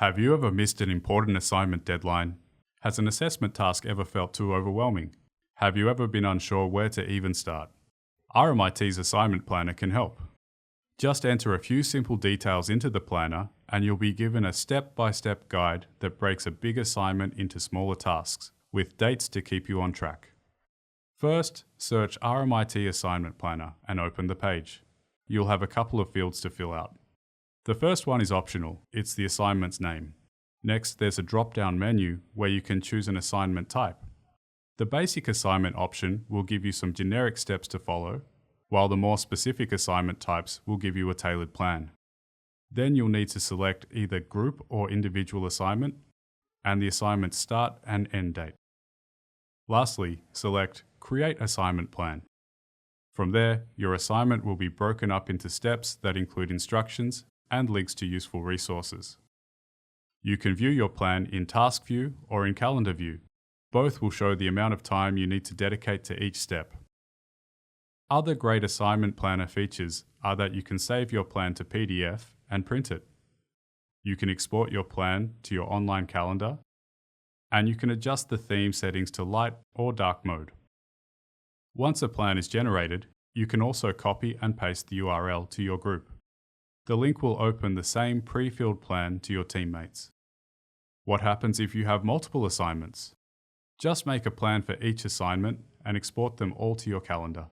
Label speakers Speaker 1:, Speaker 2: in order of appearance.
Speaker 1: Have you ever missed an important assignment deadline? Has an assessment task ever felt too overwhelming? Have you ever been unsure where to even start? RMIT's assignment planner can help. Just enter a few simple details into the planner and you'll be given a step-by-step guide that breaks a big assignment into smaller tasks, with dates to keep you on track. First, search RMIT Assignment Planner and open the page. You'll have a couple of fields to fill out. The first one is optional, it's the assignment's name. Next, there's a drop-down menu where you can choose an assignment type. The basic assignment option will give you some generic steps to follow, while the more specific assignment types will give you a tailored plan. Then you'll need to select either group or individual assignment, and the assignment's start and end date. Lastly, select Create Assignment Plan. From there, your assignment will be broken up into steps that include instructions and links to useful resources. You can view your plan in Task View or in Calendar View. Both will show the amount of time you need to dedicate to each step. Other great assignment planner features are that you can save your plan to PDF and print it. You can export your plan to your online calendar, and you can adjust the theme settings to light or dark mode. Once a plan is generated, you can also copy and paste the URL to your group. The link will open the same pre-filled plan to your teammates. What happens if you have multiple assignments? Just make a plan for each assignment and export them all to your calendar.